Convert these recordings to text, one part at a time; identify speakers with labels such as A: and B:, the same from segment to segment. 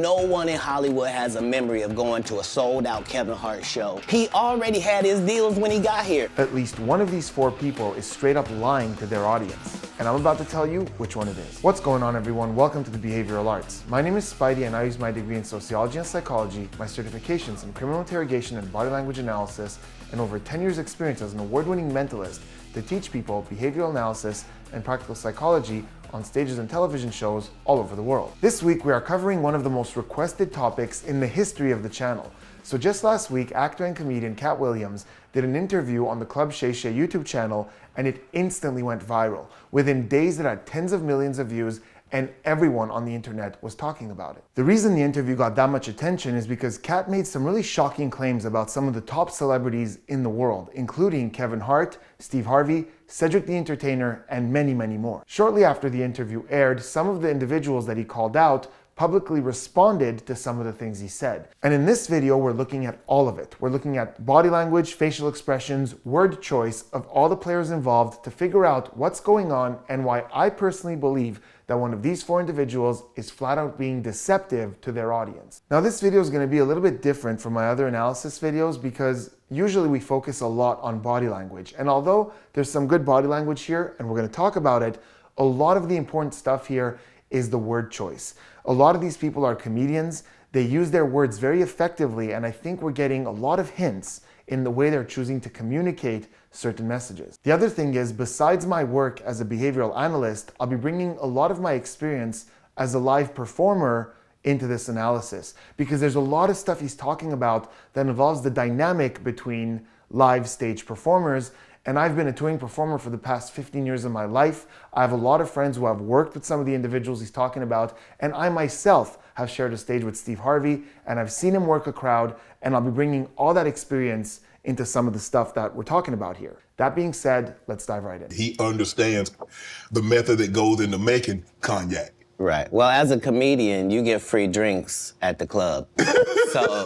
A: no one in Hollywood has a memory of going to a sold-out Kevin Hart show. He already had his deals when he got here.
B: At least one of these 4 people is straight up lying to their audience. And I'm about to tell you which one it is. What's going on, everyone? Welcome to the Behavioral Arts. My name is Spidey and I use my degree in sociology and psychology, my certifications in criminal interrogation and body language analysis, and over 10 years experience as an award-winning mentalist to teach people behavioral analysis and practical psychology on stages and television shows all over the world. This week we are covering one of the most requested topics in the history of the channel. So just last week, actor and comedian Katt Williams did an interview on the Club Shay Shay YouTube channel and it instantly went viral. Within days it had tens of millions of views and everyone on the internet was talking about it. The reason the interview got that much attention is because Katt made some really shocking claims about some of the top celebrities in the world, including Kevin Hart, Steve Harvey, Cedric the Entertainer, and many, many more. Shortly after the interview aired, some of the individuals that he called out publicly responded to some of the things he said. And in this video, we're looking at all of it. We're looking at body language, facial expressions, word choice of all the players involved to figure out what's going on and why I personally believe that one of these 4 individuals is flat out being deceptive to their audience. Now this video is going to be a little bit different from my other analysis videos because usually we focus a lot on body language. And although there's some good body language here and we're going to talk about it, a lot of the important stuff here is the word choice. A lot of these people are comedians. They use their words very effectively, and I think we're getting a lot of hints in the way they're choosing to communicate certain messages. The other thing is, besides my work as a behavioral analyst, I'll be bringing a lot of my experience as a live performer into this analysis, because there's a lot of stuff he's talking about that involves the dynamic between live stage performers. And I've been a touring performer for the past 15 years of my life. I have a lot of friends who have worked with some of the individuals he's talking about, and I myself have shared a stage with Steve Harvey, and I've seen him work a crowd, and I'll be bringing all that experience into some of the stuff that we're talking about here. That being said, let's dive right in.
C: He understands the method that goes into making cognac.
A: Right. Well, as a comedian, you get free drinks at the club. So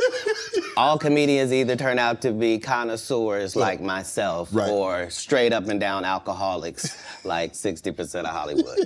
A: all comedians either turn out to be connoisseurs like myself,
C: right,
A: or straight up and down alcoholics like 60% of Hollywood.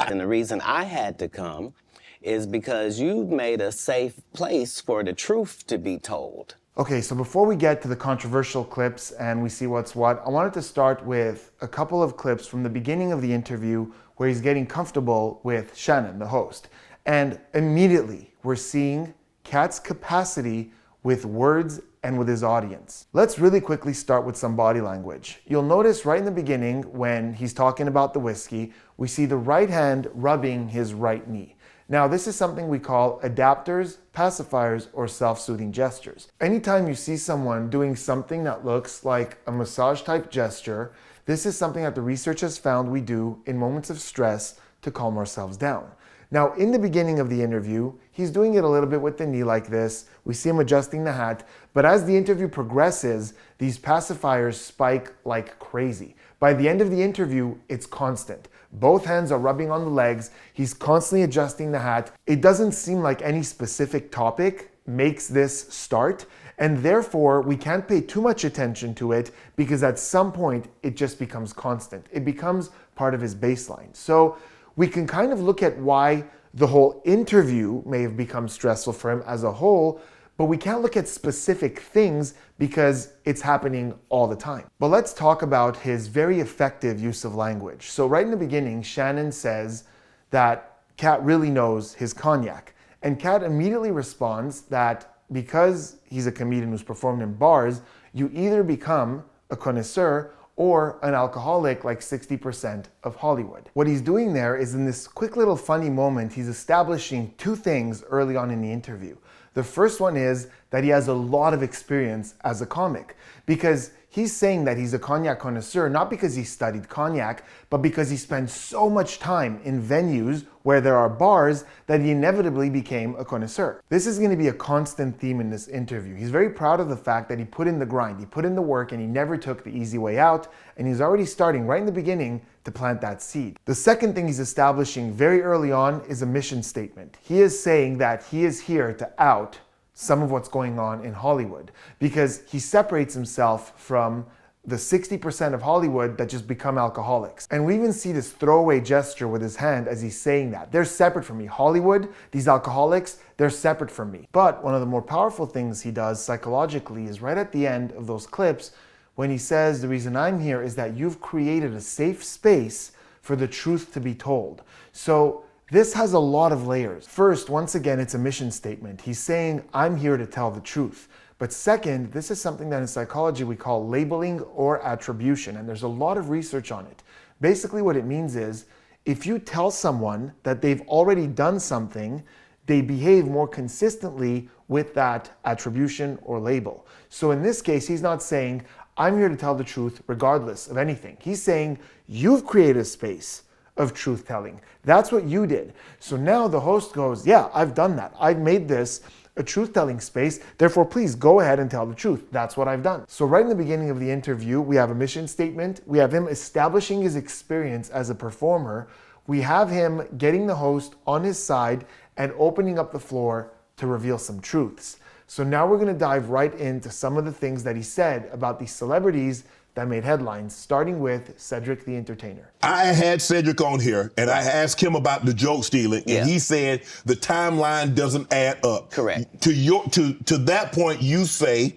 A: And the reason I had to come is because you made a safe place for the truth to be told.
B: Okay, so before we get to the controversial clips and we see what's what, I wanted to start with a couple of clips from the beginning of the interview where he's getting comfortable with Shannon, the host. And immediately we're seeing Katt's capacity with words and with his audience. Let's really quickly start with some body language. You'll notice right in the beginning when he's talking about the whiskey, we see the right hand rubbing his right knee. Now, this is something we call adapters, pacifiers, or self-soothing gestures. Anytime you see someone doing something that looks like a massage type gesture, this is something that the research has found we do in moments of stress to calm ourselves down. Now, in the beginning of the interview, he's doing it a little bit with the knee like this. We see him adjusting the hat, but as the interview progresses, these pacifiers spike like crazy. By the end of the interview, it's constant. Both hands are rubbing on the legs. He's constantly adjusting the hat. It doesn't seem like any specific topic makes this start, and therefore we can't pay too much attention to it because at some point it just becomes constant. It becomes part of his baseline. So we can kind of look at why the whole interview may have become stressful for him as a whole, but we can't look at specific things because it's happening all the time. But let's talk about his very effective use of language. So right in the beginning, Shannon says that Katt really knows his cognac. And Katt immediately responds that because he's a comedian who's performed in bars, you either become a connoisseur or an alcoholic like 60% of Hollywood. What he's doing there is in this quick little funny moment, he's establishing 2 things early on in the interview. The first one is that he has a lot of experience as a comic because he's saying that he's a cognac connoisseur, not because he studied cognac, but because he spent so much time in venues where there are bars that he inevitably became a connoisseur. This is going to be a constant theme in this interview. He's very proud of the fact that he put in the grind, he put in the work, and he never took the easy way out, and he's already starting right in the beginning to plant that seed. The second thing he's establishing very early on is a mission statement. He is saying that he is here to out some of what's going on in Hollywood because he separates himself from the 60% of Hollywood that just become alcoholics. And we even see this throwaway gesture with his hand as he's saying that. They're separate from me. Hollywood, these alcoholics, they're separate from me. But one of the more powerful things he does psychologically is right at the end of those clips when he says, the reason I'm here is that you've created a safe space for the truth to be told. So this has a lot of layers. First, once again, it's a mission statement. He's saying, I'm here to tell the truth. But second, this is something that in psychology we call labeling or attribution, and there's a lot of research on it. Basically what it means is, if you tell someone that they've already done something, they behave more consistently with that attribution or label. So in this case, he's not saying, I'm here to tell the truth regardless of anything. He's saying, you've created a space of truth telling. That's what you did. So now the host goes, yeah, I've done that. I've made this a truth-telling space, therefore please go ahead and tell the truth. That's what I've done. So right in the beginning of the interview, we have a mission statement, we have him establishing his experience as a performer, we have him getting the host on his side and opening up the floor to reveal some truths. So now we're gonna dive right into some of the things that he said about these celebrities that made headlines, starting with Cedric the Entertainer.
C: I had Cedric on here, and I asked him about the joke stealing, and he said the timeline doesn't add up.
A: Correct.
C: To that point, you say.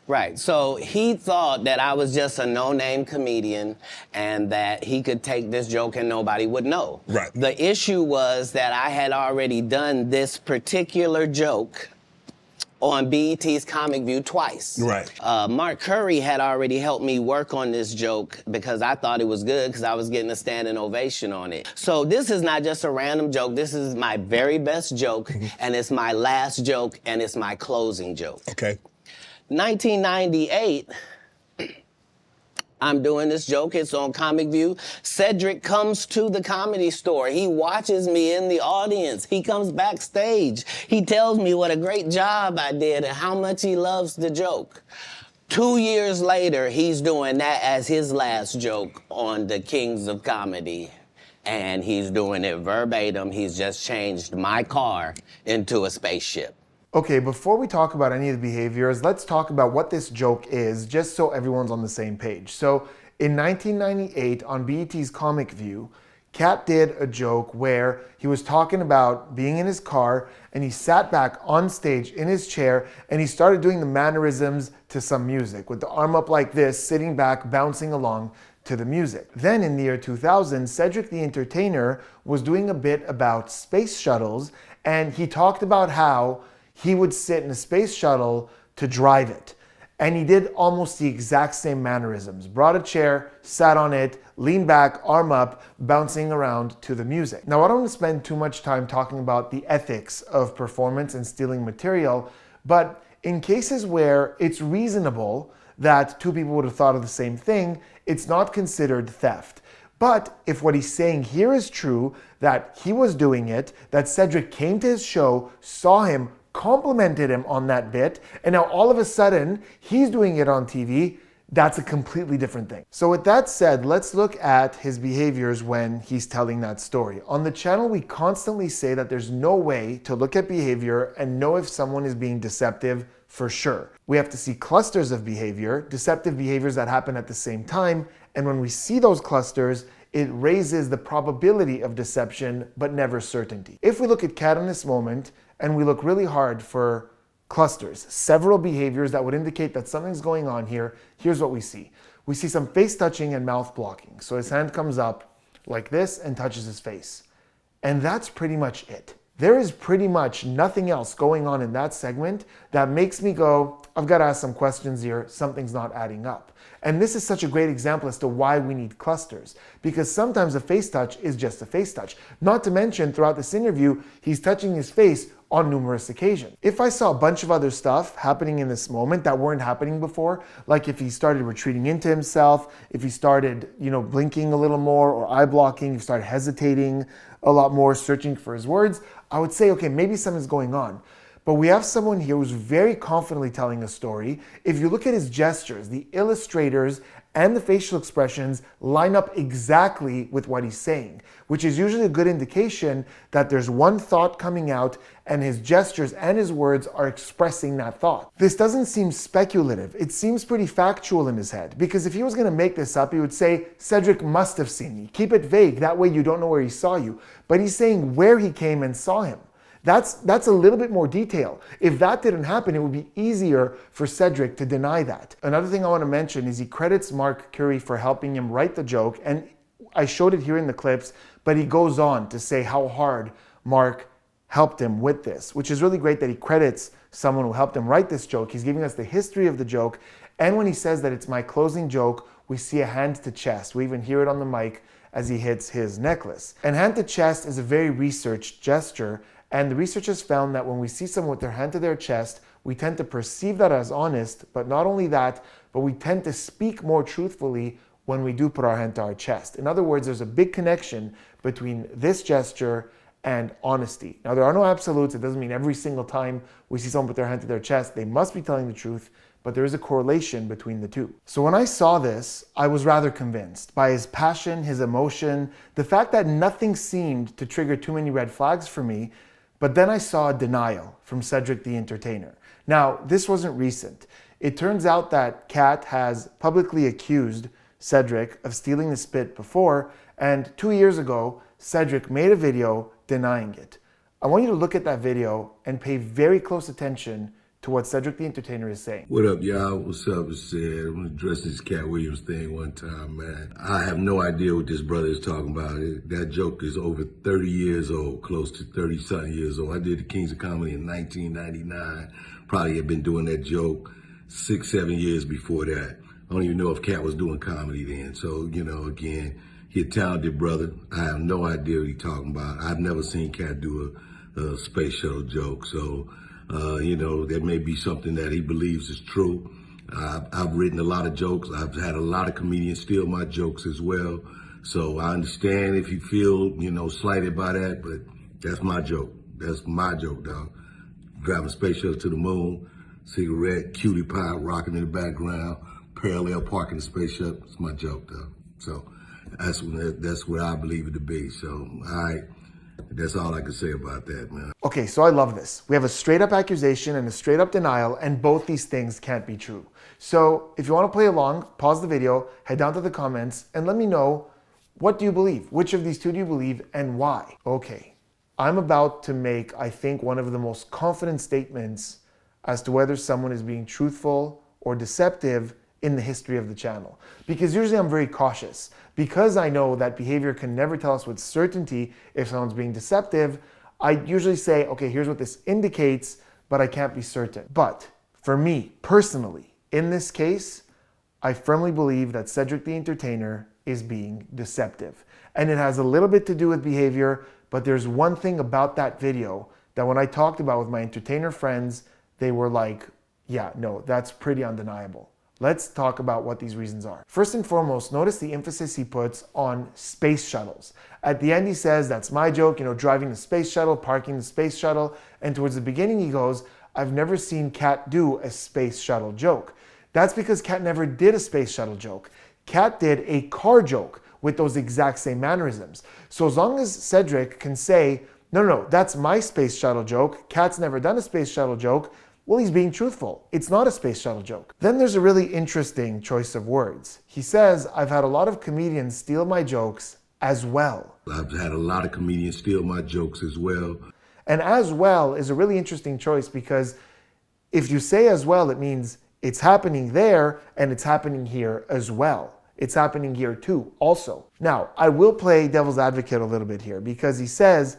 A: Right, so he thought that I was just a no-name comedian and that he could take this joke and nobody would know.
C: Right.
A: The issue was that I had already done this particular joke on BET's Comic View twice.
C: Right.
A: Mark Curry had already helped me work on this joke because I thought it was good because I was getting a standing ovation on it. So this is not just a random joke. This is my very best joke, and it's my last joke, and it's my closing joke.
C: Okay.
A: 1998, I'm doing this joke, it's on Comic View. Cedric comes to the Comedy Store. He watches me in the audience. He comes backstage. He tells me what a great job I did and how much he loves the joke. 2 years later, he's doing that as his last joke on the Kings of Comedy. And he's doing it verbatim. He's just changed my car into a spaceship.
B: Okay, before we talk about any of the behaviors, let's talk about what this joke is, just so everyone's on the same page. So in 1998 on BET's Comic View, Katt did a joke where he was talking about being in his car and he sat back on stage in his chair and he started doing the mannerisms to some music with the arm up like this, sitting back, bouncing along to the music. Then in the year 2000, Cedric the Entertainer was doing a bit about space shuttles, and he talked about how he would sit in a space shuttle to drive it. And he did almost the exact same mannerisms. Brought a chair, sat on it, leaned back, arm up, bouncing around to the music. Now, I don't want to spend too much time talking about the ethics of performance and stealing material, but in cases where it's reasonable that two people would have thought of the same thing, it's not considered theft. But if what he's saying here is true, that he was doing it, that Cedric came to his show, saw him, complimented him on that bit, and now all of a sudden he's doing it on TV, that's a completely different thing. So with that said, let's look at his behaviors when he's telling that story. On the channel, we constantly say that there's no way to look at behavior and know if someone is being deceptive for sure. We have to see clusters of behavior, deceptive behaviors that happen at the same time, and when we see those clusters, it raises the probability of deception, but never certainty. If we look at Katt in this moment, and we look really hard for clusters, several behaviors that would indicate that something's going on here, here's what we see. We see some face touching and mouth blocking. So his hand comes up like this and touches his face. And that's pretty much it. There is pretty much nothing else going on in that segment that makes me go, I've got to ask some questions here, something's not adding up. And this is such a great example as to why we need clusters, because sometimes a face touch is just a face touch. Not to mention, throughout this interview, he's touching his face on numerous occasions. If I saw a bunch of other stuff happening in this moment that weren't happening before, like if he started retreating into himself, if he started, blinking a little more or eye blocking, if he started hesitating a lot more, searching for his words, I would say, okay, maybe something's going on. But we have someone here who's very confidently telling a story. If you look at his gestures, the illustrators and the facial expressions line up exactly with what he's saying, which is usually a good indication that there's one thought coming out and his gestures and his words are expressing that thought. This doesn't seem speculative. It seems pretty factual in his head, because if he was going to make this up, he would say, Cedric must have seen me. Keep it vague. That way you don't know where he saw you. But he's saying where he came and saw him. That's a little bit more detail. If that didn't happen, it would be easier for Cedric to deny that. Another thing I want to mention is he credits Mark Curry for helping him write the joke, and I showed it here in the clips, but he goes on to say how hard Mark helped him with this, which is really great that he credits someone who helped him write this joke. He's giving us the history of the joke, and when he says that it's my closing joke, we see a hand to chest. We even hear it on the mic as he hits his necklace. And hand to chest is a very researched gesture, and the researchers found that when we see someone with their hand to their chest, we tend to perceive that as honest, but not only that, but we tend to speak more truthfully when we do put our hand to our chest. In other words, there's a big connection between this gesture and honesty. Now, there are no absolutes. It doesn't mean every single time we see someone put their hand to their chest, they must be telling the truth, but there is a correlation between the two. So when I saw this, I was rather convinced by his passion, his emotion, the fact that nothing seemed to trigger too many red flags for me. But then I saw a denial from Cedric the Entertainer. Now, this wasn't recent. It turns out that Katt has publicly accused Cedric of stealing the spit before, and 2 years ago, Cedric made a video denying it. I want you to look at that video and pay very close attention to what Cedric the Entertainer is saying.
D: What up, y'all? What's up? It's Sid. I'm gonna address this Katt Williams thing one time, man. I have no idea what this brother is talking about. That joke is over 30 years old, close to 30-something years old. I did the Kings of Comedy in 1999. Probably had been doing that joke 6-7 years before that. I don't even know if Katt was doing comedy then. So, you know, again, he's a talented brother. I have no idea what he's talking about. I've never seen Katt do a space shuttle joke. So, you know, that may be something that he believes is true. I've written a lot of jokes. I've had a lot of comedians steal my jokes as well. So I understand if you feel, you know, slighted by that, but that's my joke. That's my joke, dog. Driving a space shuttle to the moon, cigarette, cutie pie rocking in the background, parallel parking the space shuttle. It's my joke, dog. So that's what I believe it to be. So, all right. That's all I can say about that, man.
B: Okay, so I love this. We have a straight up accusation and a straight up denial, and both these things can't be true. So if you want to play along, pause the video, head down to the comments, and let me know, what do you believe? Which of these two do you believe and why? Okay, I'm about to make, I think, one of the most confident statements as to whether someone is being truthful or deceptive in the history of the channel. Because usually I'm very cautious. Because I know that behavior can never tell us with certainty if someone's being deceptive, I usually say, okay, here's what this indicates, but I can't be certain. But for me, personally, in this case, I firmly believe that Cedric the Entertainer is being deceptive. And it has a little bit to do with behavior, but there's one thing about that video that when I talked about with my entertainer friends, they were like, yeah, no, that's pretty undeniable. Let's talk about what these reasons are. First and foremost, notice the emphasis he puts on space shuttles. At the end, he says, that's my joke, you know, driving the space shuttle, parking the space shuttle. And towards the beginning, he goes, I've never seen Katt do a space shuttle joke. That's because Katt never did a space shuttle joke. Katt did a car joke with those exact same mannerisms. So as long as Cedric can say, no, that's my space shuttle joke, Katt's never done a space shuttle joke, well, he's being truthful. It's not a space shuttle joke. Then there's a really interesting choice of words. He says, I've had a lot of comedians steal my jokes as well.
D: I've had a lot of comedians steal my jokes as well.
B: And as well is a really interesting choice because if you say as well, it means it's happening there and it's happening here as well. It's happening here too, also. Now, I will play devil's advocate a little bit here because he says,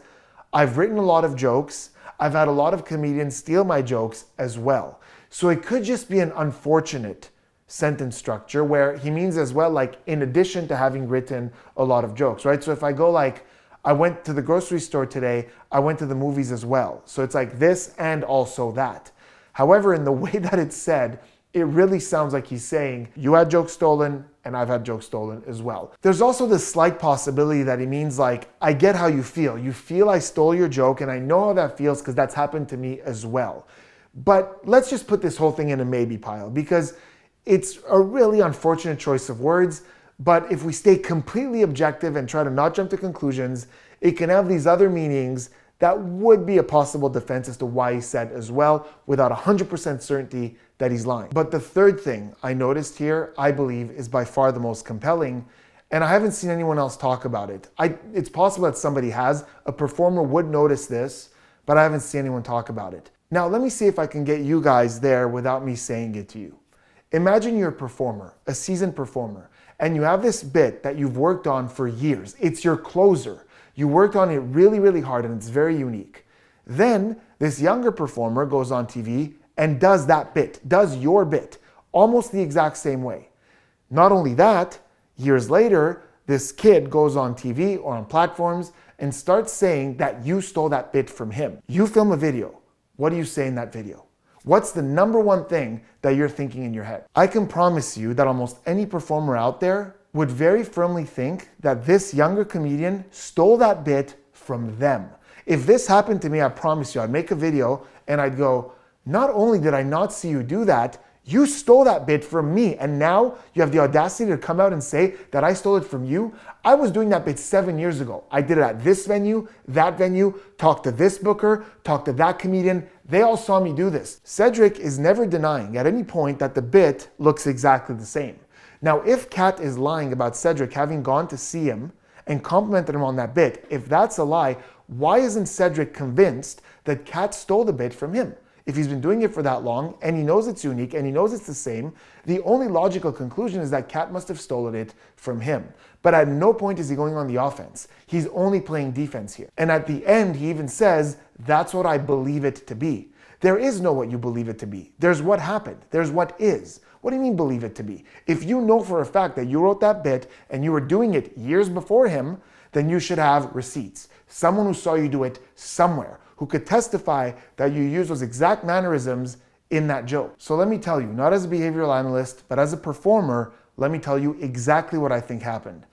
B: I've written a lot of jokes. I've had a lot of comedians steal my jokes as well. So it could just be an unfortunate sentence structure where he means as well, like in addition to having written a lot of jokes, right? So if I go like, I went to the grocery store today, I went to the movies as well. So it's like this and also that. However, in the way that it's said, it really sounds like he's saying, you had jokes stolen, and I've had jokes stolen as well. There's also this slight possibility that he means like, I get how you feel. You feel I stole your joke, and I know how that feels because that's happened to me as well. But let's just put this whole thing in a maybe pile, because it's a really unfortunate choice of words. But if we stay completely objective and try to not jump to conclusions, it can have these other meanings that would be a possible defense as to why he said as well, without 100% certainty that he's lying. But the third thing I noticed here, I believe, is by far the most compelling, and I haven't seen anyone else talk about it. It's possible that somebody has, a performer would notice this, but I haven't seen anyone talk about it. Now, let me see if I can get you guys there without me saying it to you. Imagine you're a performer, a seasoned performer, and you have this bit that you've worked on for years. It's your closer. You worked on it really, really hard, and it's very unique. Then this younger performer goes on TV and does that bit, does your bit, almost the exact same way. Not only that, years later, this kid goes on TV or on platforms and starts saying that you stole that bit from him. You film a video. What do you say in that video? What's the number one thing that you're thinking in your head? I can promise you that almost any performer out there would very firmly think that this younger comedian stole that bit from them. If this happened to me, I promise you, I'd make a video and I'd go, not only did I not see you do that, you stole that bit from me, and now you have the audacity to come out and say that I stole it from you. I was doing that bit 7 years ago. I did it at this venue, talked to this booker, talked to that comedian. They all saw me do this. Cedric is never denying at any point that the bit looks exactly the same. Now, if Katt is lying about Cedric having gone to see him and complimented him on that bit, if that's a lie, why isn't Cedric convinced that Katt stole the bit from him? If he's been doing it for that long and he knows it's unique and he knows it's the same, the only logical conclusion is that Katt must have stolen it from him. But at no point is he going on the offense. He's only playing defense here. And at the end, he even says, that's what I believe it to be. There is no what you believe it to be. There's what happened. There's what is. What do you mean believe it to be? If you know for a fact that you wrote that bit and you were doing it years before him, then you should have receipts. Someone who saw you do it somewhere, who could testify that you used those exact mannerisms in that joke. So let me tell you, not as a behavioral analyst, but as a performer, let me tell you exactly what I think happened.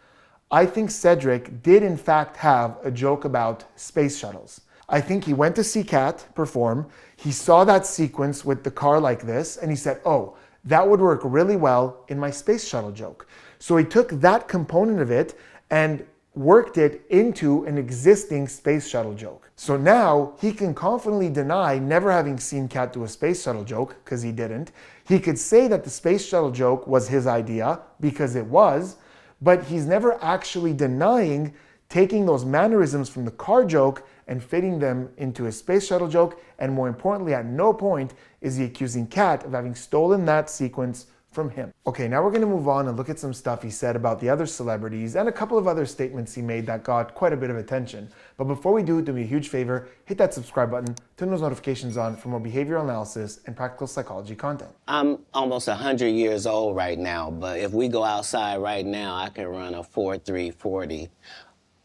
B: I think Cedric did in fact have a joke about space shuttles. I think he went to see Katt perform, he saw that sequence with the car like this, and he said, oh, that would work really well in my space shuttle joke. So he took that component of it and worked it into an existing space shuttle joke. So now he can confidently deny never having seen Katt do a space shuttle joke, because he didn't. He could say that the space shuttle joke was his idea, because it was, but he's never actually denying taking those mannerisms from the car joke and fitting them into a space shuttle joke. And more importantly, at no point is he accusing Katt of having stolen that sequence from him. Okay, now we're going to move on and look at some stuff he said about the other celebrities and a couple of other statements he made that got quite a bit of attention. But before we do me a huge favor, hit that subscribe button, turn those notifications on for more behavioral analysis and practical psychology content.
A: I'm almost 100 years old right now, but if we go outside right now, I can run a 4.340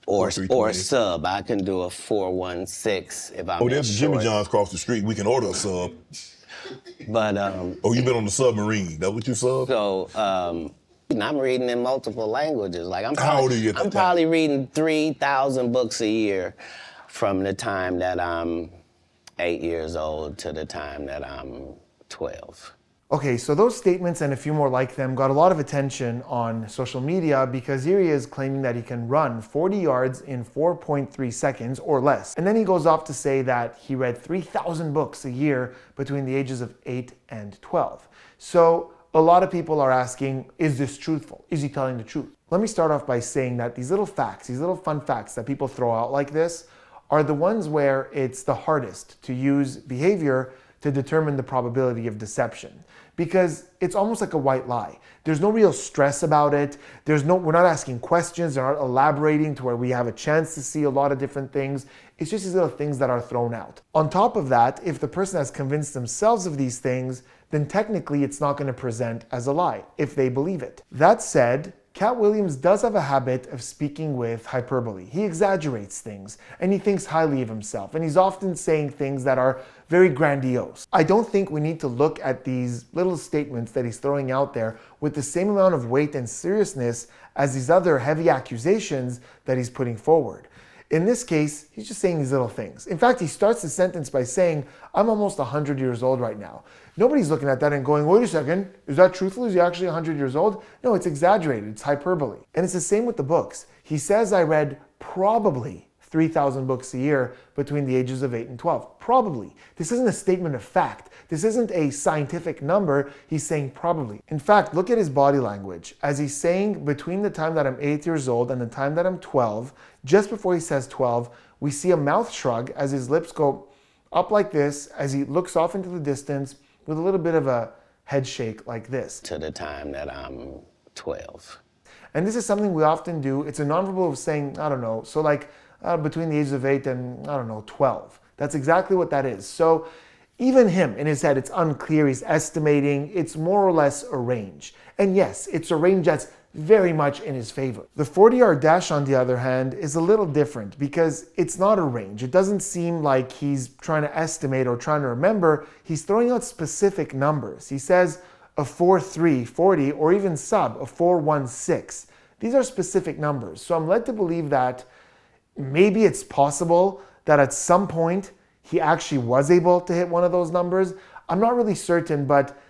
A: or sub. I can do a 4.16 if I'm
C: Oh, there's Jimmy John's across the street. We can order a sub.
A: But
C: oh, you've been on the submarine. That what you sub?
A: So I'm reading in multiple languages. Like
C: How old are you at
A: I'm probably reading 3,000 books a year from the time that I'm 8 years old to the time that I'm 12.
B: Okay, so those statements and a few more like them got a lot of attention on social media because here he is claiming that he can run 40 yards in 4.3 seconds or less. And then he goes off to say that he read 3,000 books a year between the ages of 8 and 12. So a lot of people are asking, is this truthful? Is he telling the truth? Let me start off by saying that these little facts, these little fun facts that people throw out like this are the ones where it's the hardest to use behavior to determine the probability of deception. Because it's almost like a white lie. There's no real stress about it. We're not asking questions, they're not elaborating to where we have a chance to see a lot of different things. It's just these little things that are thrown out. On top of that, if the person has convinced themselves of these things, then technically it's not going to present as a lie if they believe it. That said, Katt Williams does have a habit of speaking with hyperbole. He exaggerates things, and he thinks highly of himself, and he's often saying things that are very grandiose. I don't think we need to look at these little statements that he's throwing out there with the same amount of weight and seriousness as these other heavy accusations that he's putting forward. In this case, he's just saying these little things. In fact, he starts the sentence by saying, I'm almost 100 years old right now. Nobody's looking at that and going, wait a second, is that truthful? Is he actually 100 years old? No, it's exaggerated, it's hyperbole. And it's the same with the books. He says, I read probably 3,000 books a year between the ages of 8 and 12. Probably. This isn't a statement of fact. This isn't a scientific number. He's saying probably. In fact, look at his body language. As he's saying between the time that I'm 8 years old and the time that I'm 12, just before he says 12, we see a mouth shrug as his lips go up like this, as he looks off into the distance with a little bit of a head shake like this.
A: To the time that I'm 12.
B: And this is something we often do. It's a nonverbal of saying, I don't know, so like between the ages of 8 and, 12. That's exactly what that is. So even him, in his head, it's unclear, he's estimating, it's more or less a range. And yes, it's a range that's very much in his favor. The 40-yard dash, on the other hand, is a little different because it's not a range. It doesn't seem like he's trying to estimate or trying to remember. He's throwing out specific numbers. He says a 4.3 40 or even sub a 4.16. These are specific numbers. So I'm led to believe that maybe it's possible that at some point he actually was able to hit one of those numbers. I'm not really certain, but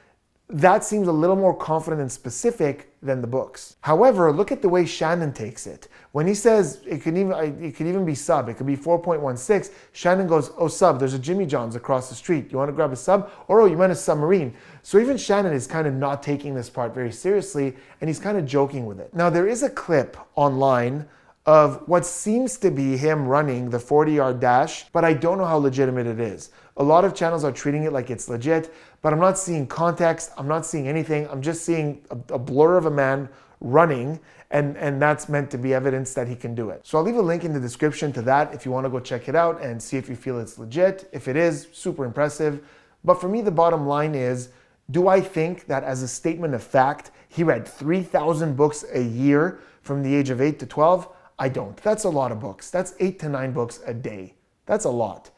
B: that seems a little more confident and specific than the books. However, look at the way Shannon takes it. When he says it could even be sub, it could be 4.16, Shannon goes, oh sub, there's a Jimmy John's across the street. You want to grab a sub? Or oh, you meant a submarine. So even Shannon is kind of not taking this part very seriously, and he's kind of joking with it. Now there is a clip online of what seems to be him running the 40-yard dash, but I don't know how legitimate it is. A lot of channels are treating it like it's legit, but I'm not seeing context, I'm not seeing anything, I'm just seeing a blur of a man running, and that's meant to be evidence that he can do it. So I'll leave a link in the description to that if you want to go check it out and see if you feel it's legit. If it is, super impressive. But for me, the bottom line is, do I think that as a statement of fact, he read 3,000 books a year from the age of 8 to 12? I don't. That's a lot of books. That's 8 to 9 books a day. That's a lot.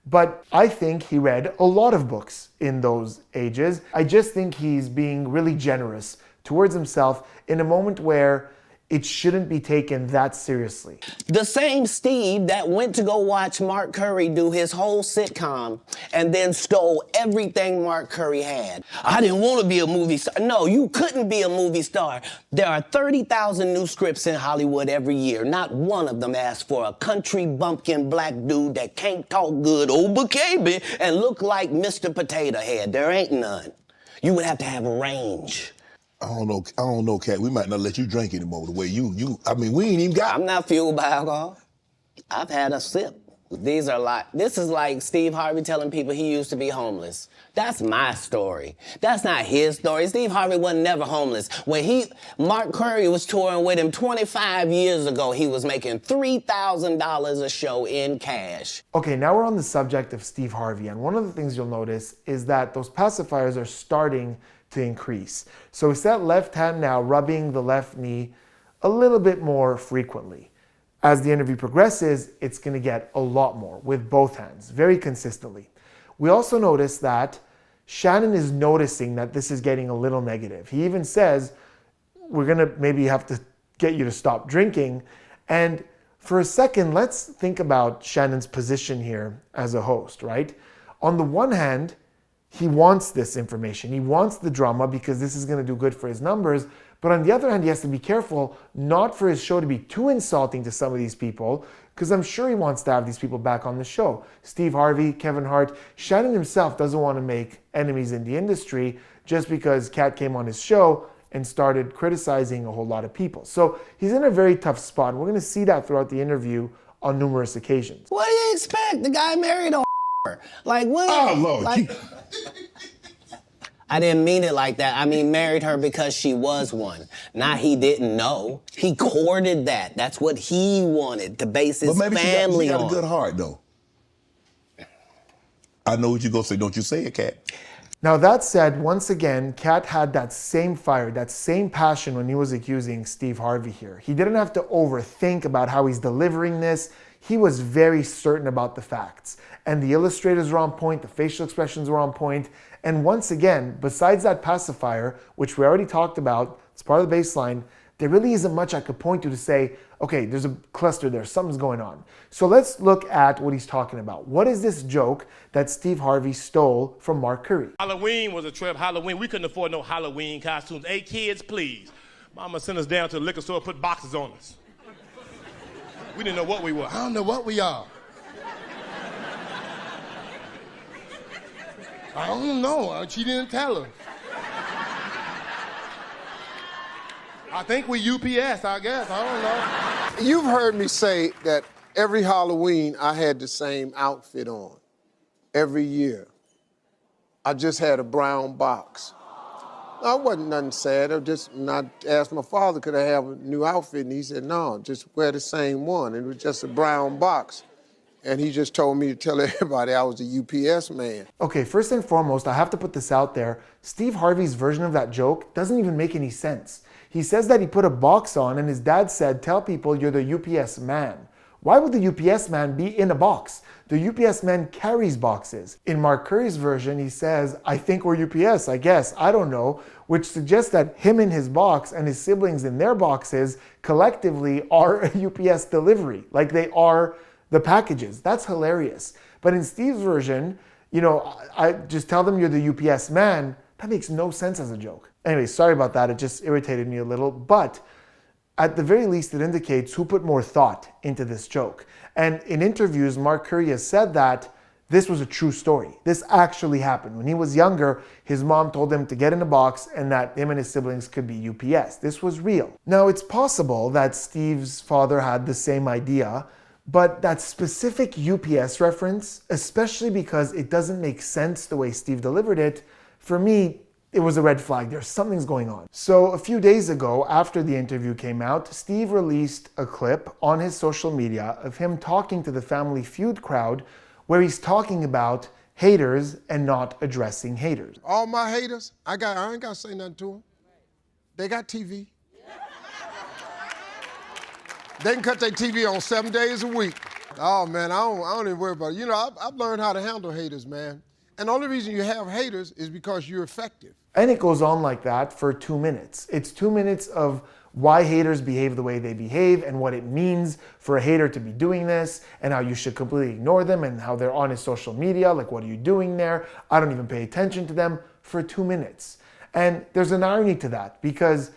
B: But I think he read a lot of books in those ages. I just think he's being really generous towards himself in a moment where it shouldn't be taken that seriously.
A: The same Steve that went to go watch Mark Curry do his whole sitcom and then stole everything Mark Curry had. I didn't want to be a movie star. No, you couldn't be a movie star. There are 30,000 new scripts in Hollywood every year. Not one of them asks for a country bumpkin black dude that can't talk good, baby, and look like Mr. Potato Head. There ain't none. You would have to have range.
C: I don't know, Katt. We might not let you drink anymore the way I mean, we ain't even got.
A: I'm not fueled by alcohol. I've had a sip. This is like Steve Harvey telling people he used to be homeless. That's my story. That's not his story. Steve Harvey wasn't never homeless. When Mark Curry was touring with him 25 years ago, he was making $3,000 a show in cash.
B: Okay, now we're on the subject of Steve Harvey, and one of the things you'll notice is that those pacifiers are starting to increase. So it's that left hand now rubbing the left knee a little bit more frequently. As the interview progresses, it's going to get a lot more with both hands, very consistently. We also notice that Shannon is noticing that this is getting a little negative. He even says, we're going to maybe have to get you to stop drinking. And for a second, let's think about Shannon's position here as a host, right? On the one hand, he wants this information. He wants the drama because this is going to do good for his numbers. But on the other hand, he has to be careful not for his show to be too insulting to some of these people, because I'm sure he wants to have these people back on the show. Steve Harvey, Kevin Hart. Shannon himself doesn't want to make enemies in the industry just because Katt came on his show and started criticizing a whole lot of people. So he's in a very tough spot. We're going to see that throughout the interview on numerous occasions.
A: What do you expect? The guy married a like what?
C: Oh, Lord.
A: Like, I didn't mean it like that. I mean, married her because she was one. Not he didn't know. He courted that. That's what he wanted to base his family
C: she
A: on.
C: got a good heart, though. I know what you're going to say. Don't you say it, Katt.
B: Now that said, once again, Katt had that same fire, that same passion when he was accusing Steve Harvey here. He didn't have to overthink about how he's delivering this. He was very certain about the facts. And the illustrators were on point, the facial expressions were on point. And once again, besides that pacifier, which we already talked about, it's part of the baseline, there really isn't much I could point to say, okay, there's a cluster there, something's going on. So let's look at what he's talking about. What is this joke that Steve Harvey stole from Mark Curry?
E: Halloween was a trip. Halloween, we couldn't afford no Halloween costumes. Hey, kids, please. Mama sent us down to the liquor store, put boxes on us. We didn't know what we were. I don't know what we are. I don't know. She didn't tell us. I think we UPS, I guess. I don't know.
F: You've heard me say that every Halloween I had the same outfit on. Every year. I just had a brown box. No, it wasn't nothing sad. I asked my father, could I have a new outfit? And he said, no, just wear the same one. It was just a brown box. And he just told me to tell everybody I was a UPS man.
B: Okay, first and foremost, I have to put this out there. Steve Harvey's version of that joke doesn't even make any sense. He says that he put a box on and his dad said, tell people you're the UPS man. Why would the UPS man be in a box? The UPS man carries boxes. In Mark Curry's version, he says, I think we're UPS, I guess, I don't know, which suggests that him in his box and his siblings in their boxes collectively are a UPS delivery, like they are the packages. That's hilarious. But in Steve's version, I just tell them you're the UPS man. That makes no sense as a joke. Anyway, sorry about that. It just irritated me a little. But at the very least, it indicates who put more thought into this joke. And in interviews, Mark Curry has said that this was a true story. This actually happened. When he was younger, his mom told him to get in a box and that him and his siblings could be UPS. This was real. Now, it's possible that Steve's father had the same idea, but that specific UPS reference, especially because it doesn't make sense the way Steve delivered it, for me, it was a red flag. There's something's going on. So a few days ago, after the interview came out, Steve released a clip on his social media of him talking to the Family Feud crowd where he's talking about haters and not addressing haters.
F: All my haters, I ain't got to say nothing to them. They got TV. They can cut their TV on 7 days a week. Oh, man, I don't even worry about it. I've learned how to handle haters, man. And the only reason you have haters is because you're effective.
B: And it goes on like that for 2 minutes. It's 2 minutes of why haters behave the way they behave and what it means for a hater to be doing this and how you should completely ignore them and how they're on his social media, like what are you doing there? I don't even pay attention to them for 2 minutes. And there's an irony to that because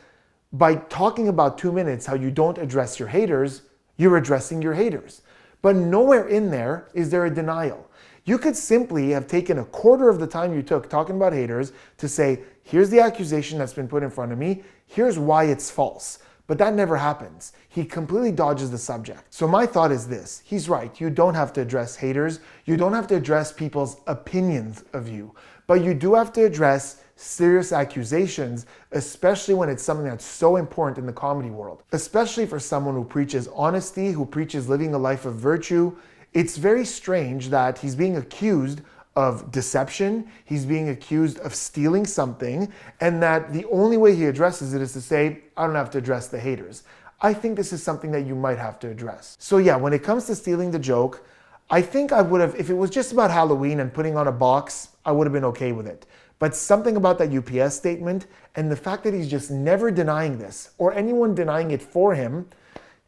B: by talking about 2 minutes how you don't address your haters, you're addressing your haters. But nowhere in there is there a denial. You could simply have taken a quarter of the time you took talking about haters to say, here's the accusation that's been put in front of me, here's why it's false. But that never happens. He completely dodges the subject. So my thought is this, he's right, you don't have to address haters, you don't have to address people's opinions of you, but you do have to address serious accusations, especially when it's something that's so important in the comedy world. Especially for someone who preaches honesty, who preaches living a life of virtue. It's very strange that he's being accused of deception, he's being accused of stealing something, and that the only way he addresses it is to say, I don't have to address the haters. I think this is something that you might have to address. So yeah, when it comes to stealing the joke, I think I would have, if it was just about Halloween and putting on a box, I would have been okay with it. But something about that UPS statement and the fact that he's just never denying this or anyone denying it for him,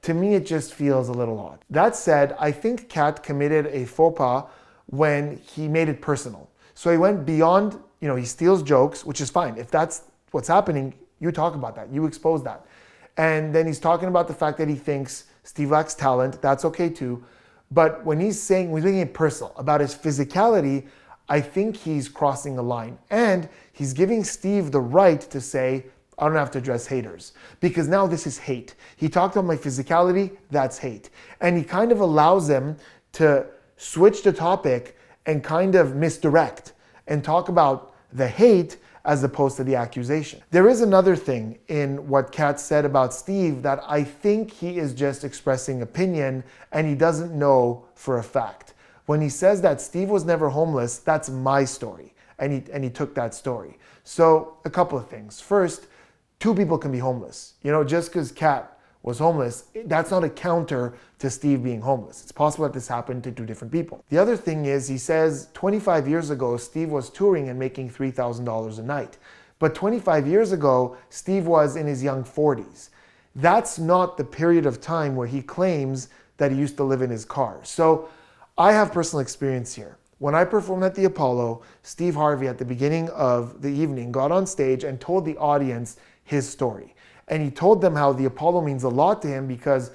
B: to me, it just feels a little odd. That said, I think Katt committed a faux pas when he made it personal. So he went beyond, he steals jokes, which is fine. If that's what's happening, you talk about that, you expose that. And then he's talking about the fact that he thinks Steve lacks talent, that's okay too. But when he's making it personal about his physicality, I think he's crossing a line. And he's giving Steve the right to say, I don't have to address haters because now this is hate. He talked about my physicality, that's hate. And he kind of allows them to switch the topic and kind of misdirect and talk about the hate as opposed to the accusation. There is another thing in what Katt said about Steve that I think he is just expressing opinion and he doesn't know for a fact. When he says that Steve was never homeless, that's my story. and he took that story. So a couple of things. First, two people can be homeless. You know, just because Katt was homeless, that's not a counter to Steve being homeless. It's possible that this happened to two different people. The other thing is, he says 25 years ago, Steve was touring and making $3,000 a night. But 25 years ago, Steve was in his young 40s. That's not the period of time where he claims that he used to live in his car. So I have personal experience here. When I performed at the Apollo, Steve Harvey at the beginning of the evening got on stage and told the audience his story. And he told them how the Apollo means a lot to him because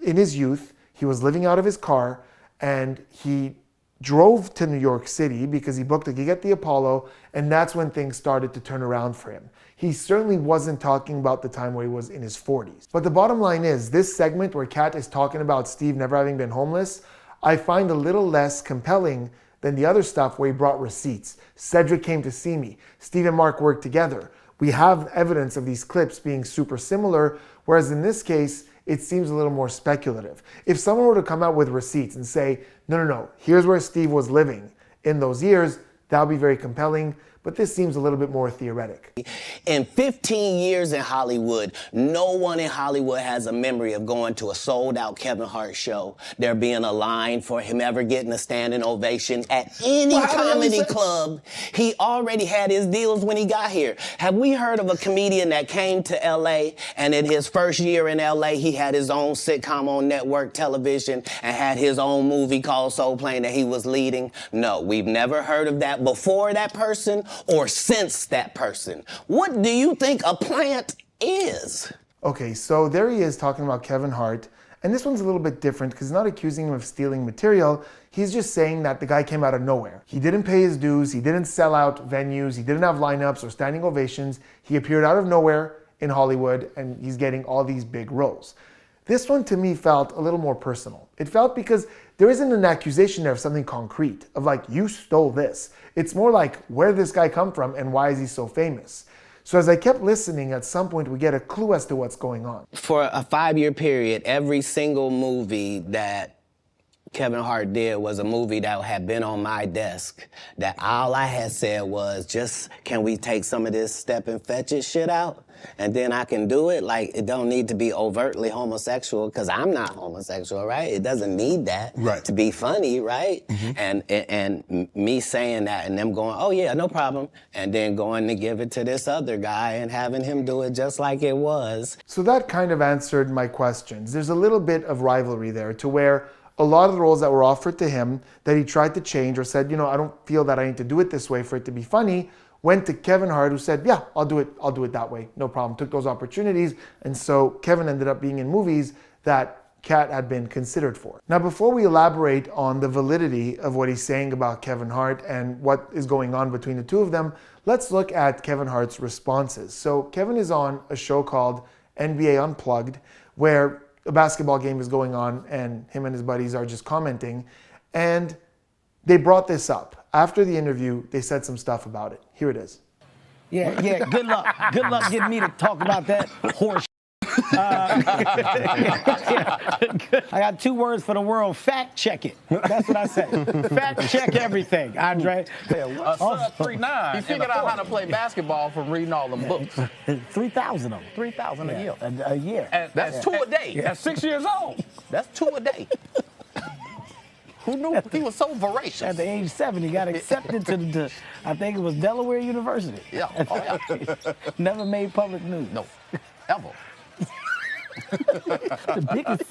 B: in his youth, he was living out of his car and he drove to New York City because he booked a gig at the Apollo, and that's when things started to turn around for him. He certainly wasn't talking about the time where he was in his 40s. But the bottom line is, this segment where Katt is talking about Steve never having been homeless, I find a little less compelling than the other stuff where he brought receipts. Cedric came to see me. Steve and Mark worked together. We have evidence of these clips being super similar, whereas in this case, it seems a little more speculative. If someone were to come out with receipts and say, no, here's where Steve was living in those years, that would be very compelling. But this seems a little bit more theoretic.
A: In 15 years in Hollywood, no one in Hollywood has a memory of going to a sold-out Kevin Hart show, there being a line for him ever getting a standing ovation at any comedy club. He already had his deals when he got here. Have we heard of a comedian that came to LA and in his first year in LA, he had his own sitcom on network television and had his own movie called Soul Plane that he was leading? No, we've never heard of that before that person or since that person. What do you think a plant is?
B: Okay, so there he is talking about Kevin Hart, and this one's a little bit different because he's not accusing him of stealing material. He's just saying that the guy came out of nowhere. He didn't pay his dues, he didn't sell out venues, he didn't have lineups or standing ovations. He appeared out of nowhere in Hollywood and he's getting all these big roles. This one to me felt a little more personal. It felt because there isn't an accusation there of something concrete, of like, you stole this. It's more like, where did this guy come from and why is he so famous? So as I kept listening, at some point we get a clue as to what's going on.
A: For a 5-year period, every single movie that Kevin Hart did was a movie that had been on my desk, that all I had said was, just, can we take some of this step and fetch it shit out? And then I can do it. Like, it don't need to be overtly homosexual, because I'm not homosexual, right? It doesn't need that to be funny, right? And me saying that and them going, oh yeah, no problem, and then going to give it to this other guy and having him do it just like it was.
B: So that kind of answered my questions. There's a little bit of rivalry there, to where a lot of the roles that were offered to him that he tried to change or said, I don't feel that I need to do it this way for it to be funny, went to Kevin Hart, who said, yeah, I'll do it that way, no problem. Took those opportunities, and so Kevin ended up being in movies that Katt had been considered for. Now, before we elaborate on the validity of what he's saying about Kevin Hart and what is going on between the two of them, let's look at Kevin Hart's responses. So Kevin is on a show called NBA Unplugged, where a basketball game is going on and him and his buddies are just commenting, and they brought this up. After the interview, they said some stuff about it. Here it is.
G: Yeah, good luck. Good luck getting me to talk about that horse. I got 2 words for the world: fact check it. That's what I say. Fact check everything, Andre.
H: Son 3'9", he figured out how to play basketball from reading all them books.
G: 3,000 of them.
H: 3,000 a year.
G: A year.
H: And that's 2 a day. At 6 years old. That's 2 a day. Who knew he was so voracious?
G: At the age 7, he got accepted to I think it was Delaware University.
H: Yeah. Oh, yeah.
G: Never made public news.
H: No. Ever.
G: The biggest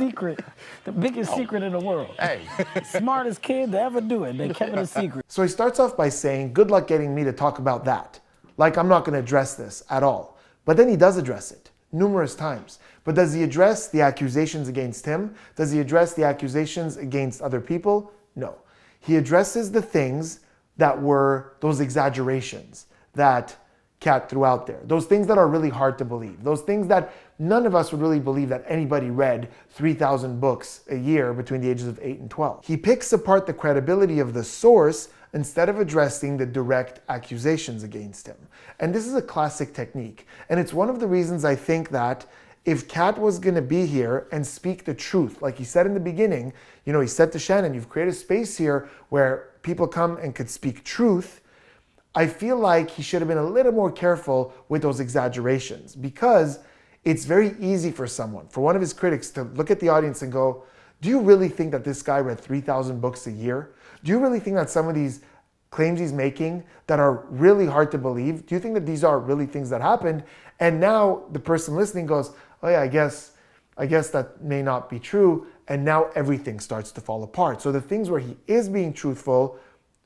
G: secret in the world.
H: Hey.
G: Smartest kid to ever do it. They kept it a secret.
B: So he starts off by saying, good luck getting me to talk about that. Like, I'm not going to address this at all. But then he does address it numerous times. But does he address the accusations against him? Does he address the accusations against other people? No. He addresses the things that were those exaggerations that Katt threw out there. Those things that are really hard to believe. Those things that none of us would really believe that anybody read 3,000 books a year between the ages of 8 and 12. He picks apart the credibility of the source instead of addressing the direct accusations against him. And this is a classic technique. And it's one of the reasons I think that if Katt was going to be here and speak the truth, like he said in the beginning, he said to Shannon, you've created a space here where people come and could speak truth. I feel like he should have been a little more careful with those exaggerations, because it's very easy for one of his critics to look at the audience and go, do you really think that this guy read 3,000 books a year? Do you really think that some of these claims he's making that are really hard to believe, do you think that these are really things that happened? And now the person listening goes, oh yeah, I guess that may not be true. And now everything starts to fall apart. So the things where he is being truthful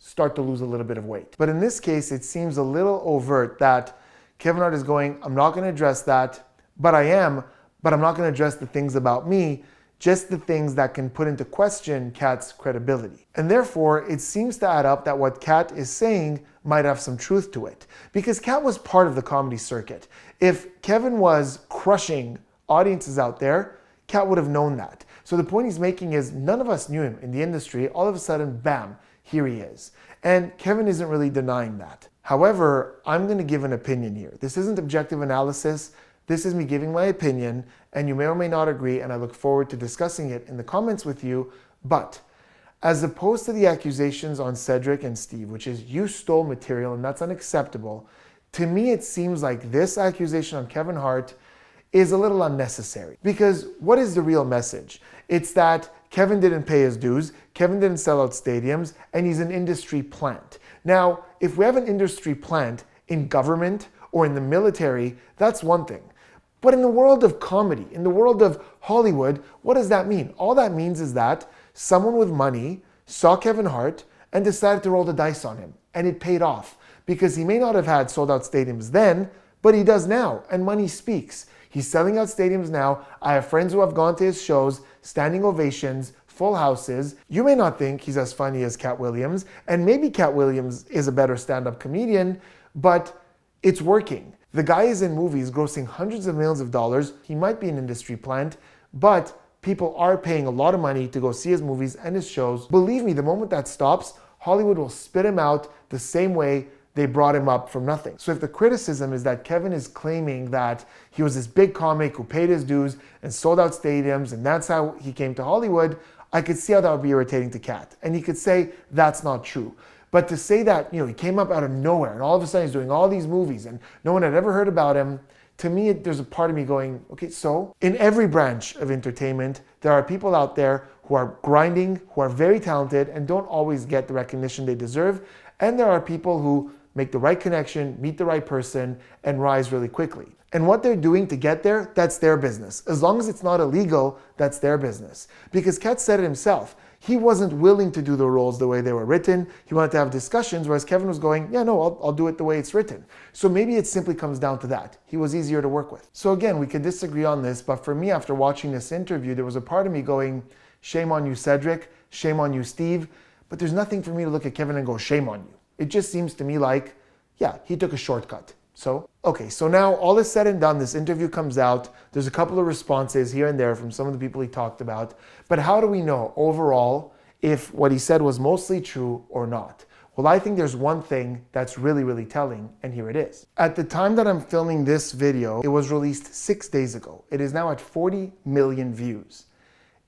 B: start to lose a little bit of weight. But in this case, it seems a little overt that Kevin Hart is going, I'm not going to address that, but I'm not going to address the things about me, just the things that can put into question Katt's credibility. And therefore, it seems to add up that what Katt is saying might have some truth to it. Because Katt was part of the comedy circuit. If Kevin was crushing audiences out there, Katt would have known that. So the point he's making is none of us knew him in the industry. All of a sudden, bam, here he is. And Kevin isn't really denying that. However, I'm going to give an opinion here. This isn't objective analysis. This is me giving my opinion, and you may or may not agree, and I look forward to discussing it in the comments with you. But as opposed to the accusations on Cedric and Steve, which is you stole material and that's unacceptable, to me it seems like this accusation on Kevin Hart is a little unnecessary. Because what is the real message? It's that Kevin didn't pay his dues, Kevin didn't sell out stadiums, and he's an industry plant. Now, if we have an industry plant in government or in the military, that's one thing. But in the world of comedy, in the world of Hollywood, what does that mean? All that means is that someone with money saw Kevin Hart and decided to roll the dice on him. And it paid off. Because he may not have had sold out stadiums then, but he does now. And money speaks. He's selling out stadiums now. I have friends who have gone to his shows, standing ovations, full houses. You may not think he's as funny as Katt Williams. And maybe Katt Williams is a better stand-up comedian, but it's working. The guy is in movies grossing hundreds of millions of dollars. He might be an industry plant, but people are paying a lot of money to go see his movies and his shows. Believe me, the moment that stops, Hollywood will spit him out the same way they brought him up from nothing. So if the criticism is that Kevin is claiming that he was this big comic who paid his dues and sold out stadiums and that's how he came to Hollywood, I could see how that would be irritating to Katt. And he could say that's not true. But to say that, he came up out of nowhere and all of a sudden he's doing all these movies and no one had ever heard about him, to me, there's a part of me going, okay, so? In every branch of entertainment, there are people out there who are grinding, who are very talented and don't always get the recognition they deserve. And there are people who make the right connection, meet the right person, and rise really quickly. And what they're doing to get there, that's their business. As long as it's not illegal, that's their business. Because Katt said it himself. He wasn't willing to do the roles the way they were written. He wanted to have discussions, whereas Kevin was going, yeah, no, I'll do it the way it's written. So maybe it simply comes down to that. He was easier to work with. So again, we could disagree on this, but for me, after watching this interview, there was a part of me going, shame on you, Cedric, shame on you, Steve. But there's nothing for me to look at Kevin and go, shame on you. It just seems to me like, yeah, he took a shortcut. So now all is said and done, this interview comes out. There's a couple of responses here and there from some of the people he talked about. But how do we know overall if what he said was mostly true or not? Well, I think there's one thing that's really, really telling, and here it is. At the time that I'm filming this video, it was released 6 days ago. It is now at 40 million views.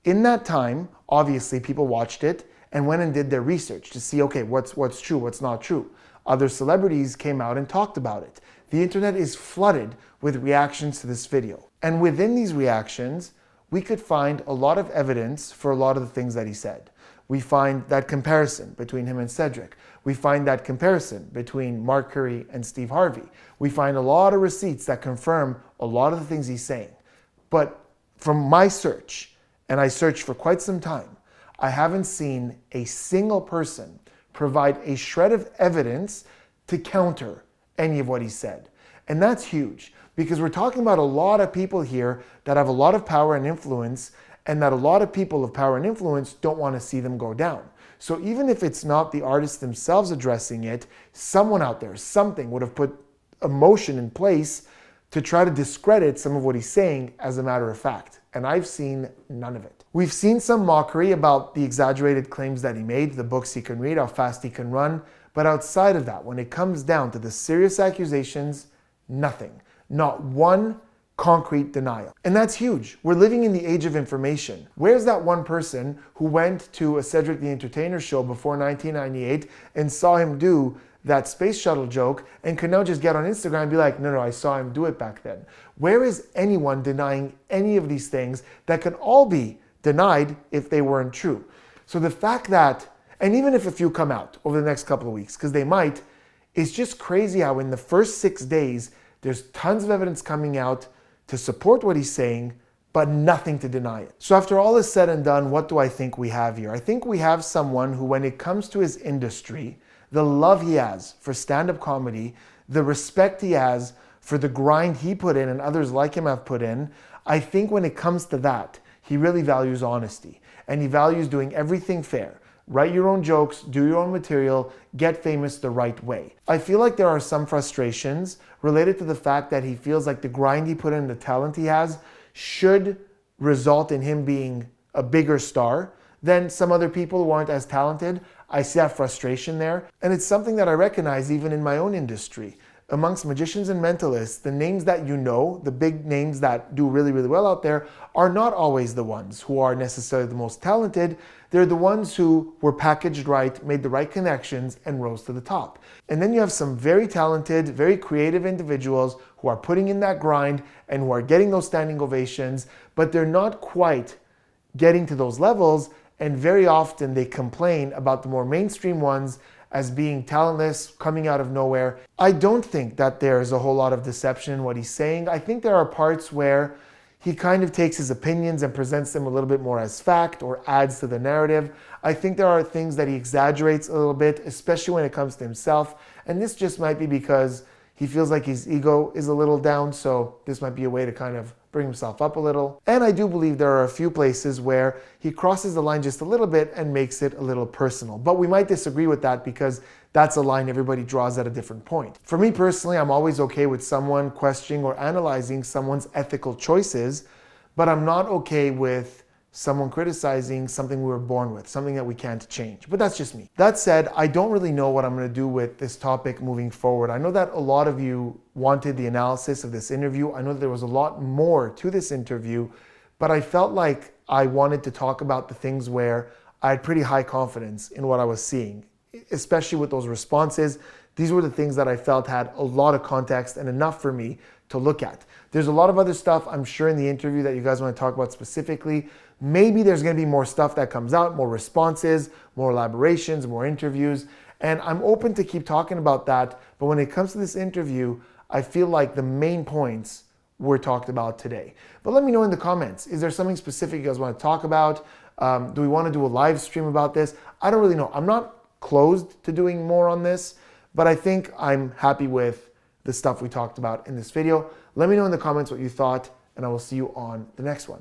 B: In that time, obviously people watched it and went and did their research to see, okay, what's true, what's not true. Other celebrities came out and talked about it. The internet is flooded with reactions to this video. And within these reactions, we could find a lot of evidence for a lot of the things that he said. We find that comparison between him and Cedric. We find that comparison between Mark Curry and Steve Harvey. We find a lot of receipts that confirm a lot of the things he's saying. But from my search, and I searched for quite some time, I haven't seen a single person provide a shred of evidence to counter any of what he said. And that's huge, because we're talking about a lot of people here that have a lot of power and influence, and that a lot of people of power and influence don't want to see them go down. So even if it's not the artists themselves addressing it, someone out there, something would have put a motion in place to try to discredit some of what he's saying as a matter of fact. And I've seen none of it. We've seen some mockery about the exaggerated claims that he made, the books he can read, how fast he can run. But outside of that, when it comes down to the serious accusations, nothing. Not one concrete denial. And that's huge. We're living in the age of information. Where's that one person who went to a Cedric the Entertainer show before 1998 and saw him do that space shuttle joke and could now just get on Instagram and be like, no, I saw him do it back then. Where is anyone denying any of these things that can all be denied if they weren't true? So the fact that, and even if a few come out over the next couple of weeks, because they might, it's just crazy how in the first 6 days, there's tons of evidence coming out to support what he's saying, but nothing to deny it. So after all is said and done, what do I think we have here? I think we have someone who, when it comes to his industry, the love he has for stand-up comedy, the respect he has for the grind he put in and others like him have put in, I think when it comes to that, he really values honesty. And he values doing everything fair. Write your own jokes, do your own material, get famous the right way. I feel like there are some frustrations related to the fact that he feels like the grind he put in, the talent he has, should result in him being a bigger star than some other people who aren't as talented. I see that frustration there. And it's something that I recognize even in my own industry. Amongst magicians and mentalists, the names that you know, the big names that do really, really well out there, are not always the ones who are necessarily the most talented. They're the ones who were packaged right, made the right connections, and rose to the top. And then you have some very talented, very creative individuals who are putting in that grind and who are getting those standing ovations, but they're not quite getting to those levels. And very often they complain about the more mainstream ones as being talentless, coming out of nowhere. I don't think that there's a whole lot of deception in what he's saying. I think there are parts where he kind of takes his opinions and presents them a little bit more as fact or adds to the narrative. I think there are things that he exaggerates a little bit, especially when it comes to himself. And this just might be because he feels like his ego is a little down, so this might be a way to kind of bring himself up a little. And I do believe there are a few places where he crosses the line just a little bit and makes it a little personal. But we might disagree with that because that's a line everybody draws at a different point. For me personally, I'm always okay with someone questioning or analyzing someone's ethical choices, but I'm not okay with someone criticizing something we were born with, something that we can't change. But that's just me. That said, I don't really know what I'm going to do with this topic moving forward. I know that a lot of you wanted the analysis of this interview. I know that there was a lot more to this interview, but I felt like I wanted to talk about the things where I had pretty high confidence in what I was seeing, especially with those responses. These were the things that I felt had a lot of context and enough for me to look at. There's a lot of other stuff I'm sure in the interview that you guys want to talk about specifically. Maybe there's going to be more stuff that comes out, more responses, more elaborations, more interviews, and I'm open to keep talking about that. But when it comes to this interview, I feel like the main points were talked about today. But let me know in the comments, is there something specific you guys want to talk about? Do we want to do a live stream about this? I don't really know. I'm not closed to doing more on this, but I think I'm happy with the stuff we talked about in this video. Let me know in the comments what you thought, and I will see you on the next one.